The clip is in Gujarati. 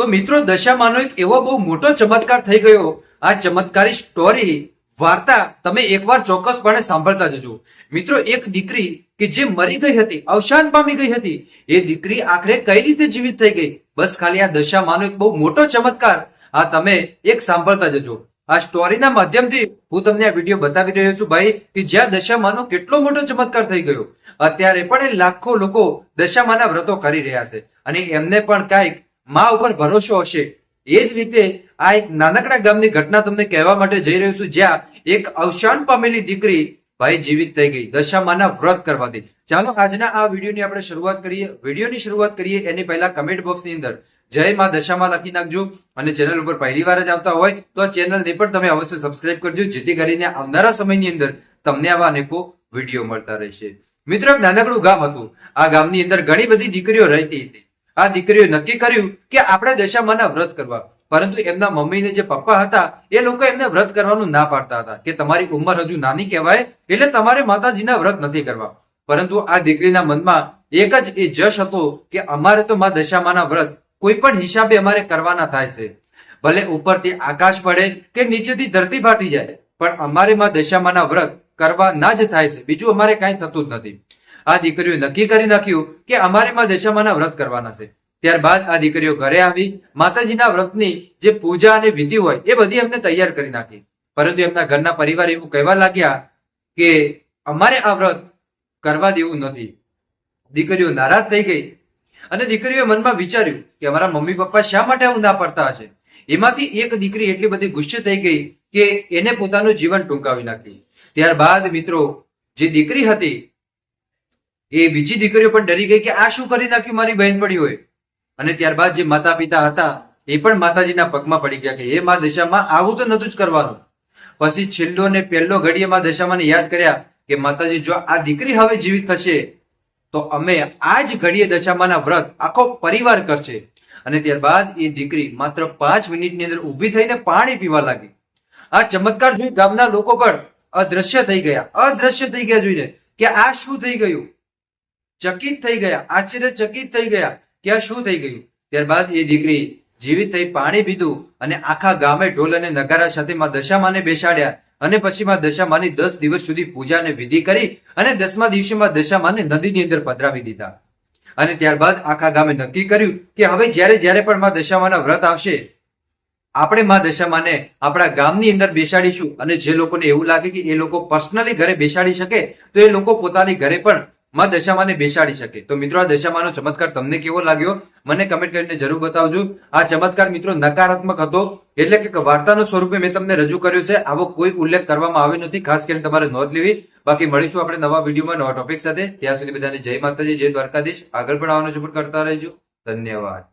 તો મિત્રો દશામાનો એક એવો બહુ મોટો ચમત્કાર થઈ ગયો. આ ચમત્કારી સ્ટોરી વાર્તા તમે એકવાર ચોક્કસપણે સાંભળતા જજો. મિત્રો એક દીકરી કે જે મરી ગઈ હતી, અવસાન પામી ગઈ હતી, એ દીકરી આખરે કઈ રીતે જીવિત થઈ ગઈ, બસ ખાલી આ દશામાનો એક બહુ મોટો ચમત્કાર આ તમે એક સાંભળતા જજો. આ સ્ટોરીના માધ્યમથી હું તમને આ વિડીયો બતાવી રહ્યો છું ભાઈ, કે જ્યાં દશામાનો કેટલો મોટો ચમત્કાર થઈ ગયો. અત્યારે પણ એ લાખો લોકો દશામાના વ્રતો કરી રહ્યા છે અને એમને પણ કાંઈક માં ઉપર ભરોસો હશે. એ જ રીતે આ એક નાનકડા ગામની ઘટના તમને કહેવા માટે જઈ રહ્યો છું, જ્યાં એક અવસાન પામેલી દીકરી ભાઈ જીવિત થઈ ગઈ દશામાના વ્રત કરવાથી. ચાલો આજના આ વિડીયોની આપણે શરૂઆત કરીએ. વિડીયોની શરૂઆત કરીએ એની પહેલા કમેન્ટ બોક્સની અંદર જય માં દશામાં લખી નાખજો અને ચેનલ ઉપર પહેલી વાર જ આવતા હોય તો આ ચેનલને પણ તમે અવશ્ય સબસ્ક્રાઇબ કરજો, જેથી કરીને આવનારા સમયની અંદર તમને આવા અનેકો વિડીયો મળતા રહેશે. મિત્રો એક નાનકડું ગામ હતું. આ ગામની અંદર ઘણી બધી દીકરીઓ રહેતી હતી. આ દીકરીઓ નક્કી કર્યું કે આપણે દશામાના વ્રત કરવા, પરંતુ એમના મમ્મીને જે પપ્પા હતા એ લોકો એમને વ્રત કરવાનું ના પાડતા હતા કે તમારી ઉંમર હજુ નાની કહેવાય એટલે તમારે માતાજીના વ્રત નથી કરવા. પરંતુ આ દીકરીના મનમાં એક જ એ જશ હતો કે અમારે તો માં દશામાના વ્રત કોઈ પણ હિસાબે અમારે કરવાના થાય છે. ભલે ઉપરથી આકાશ પડે કે નીચેથી ધરતી ફાટી જાય, પણ અમારે માં દશામાના વ્રત કરવા ના જ થાય છે, બીજું અમારે કાંઈ થતું જ નથી. આ દીકરીઓ નક્કી કરી નાખ્યું કે અમારે માં દશામાના વ્રત કરવાના છે. ત્યારબાદ આ દીકરીઓ ઘરે આવી માતાજીના વ્રતની જે પૂજા અને વિધિ હોય એ બધી એમને તૈયાર કરી નાખી. પરંતુ એમના ઘરના પરિવાર એવું કહેવા લાગ્યા કે અમારે આ વ્રત કરવા દેવું નથી. દીકરીઓ નારાજ થઈ ગઈ અને દીકરીઓએ મનમાં વિચાર્યું કે અમારા મમ્મી પપ્પા શા માટે આવું ના પડતા હશે. એમાંથી એક દીકરી એટલી બધી ગુસ્સે થઈ ગઈ કે એને પોતાનું જીવન ટૂંકાવી નાખ્યું. ત્યારબાદ મિત્રો જે દીકરી હતી એ બીજી દીકરીઓ પણ ડરી ગઈ કે આ શું કરી નાખ્યું મારી બહેન પડી હોય. અને ત્યારબાદ જે માતા પિતા હતા એ પણ માતાજીના પગમાં પડી ગયા કે એ માં દશામાં આવું તો નતું જ કરવાનું. પછી છેલ્લો ને પહેલો ઘડીએ માં દશામાને યાદ કર્યા કે માતાજી જો આ દીકરી હવે જીવિત થશે તો અમે આ જ ઘડીએ દશામાના વ્રત આખો પરિવાર કરશે. અને ત્યારબાદ એ દીકરી માત્ર 5 મિનિટની અંદર ઊભી થઈને પાણી પીવા લાગી. આ ચમત્કાર જોઈ ગામના લોકો પણ અદ્રશ્ય થઈ ગયા જોઈને કે આ શું થઈ ગયું. ચકિત થઈ ગયા, આશ્ચર્યચકિત થઈ ગયા કે આ શું થઈ ગયું. ત્યારબાદ એ દીકરી જીવિત થઈ પાણી પીધું અને આખા ગામે ઢોલ અને નગારા સાથે માં દશામાને બેસાડ્યા અને પછી માં દશામાની 10 દિવસ સુધી પૂજા અને વિધિ કરી અને 10મા દિવસે માં દશામાને નદીની અંદર પધરાવી દીધા. અને ત્યારબાદ આખા ગામે નક્કી કર્યું કે હવે જ્યારે પણ માં દશામાના વ્રત આવશે આપણે માં દશામાને આપણા ગામની અંદર બેસાડીશું. અને જે લોકોને એવું લાગે કે એ લોકો પર્સનલી ઘરે બેસાડી શકે તો એ લોકો પોતાની ઘરે પણ માં દશામાને બેસાડી શકે. તો મિત્રો આ દશામાનો ચમત્કાર તમને કેવો લાગ્યો મને કમેન્ટ કરીને જરૂર બતાવજો. આ ચમત્કાર મિત્રો નકારાત્મક હતો, એટલે કે વાર્તાનો સ્વરૂપે મેં તમને રજૂ કર્યો છે. આવો કોઈ ઉલ્લેખ કરવામાં આવ્યો નથી, ખાસ કરીને તમારે નોંધ લેવી. બાકી મળીશું આપણે નવા વિડીયોમાં નવા ટોપિક સાથે. ત્યાં સુધી બધાને જય માતાજી, જય દ્વારકાધીશ. આગળ પણ આવવાનો સપોર્ટ કરતા રહેજો. ધન્યવાદ.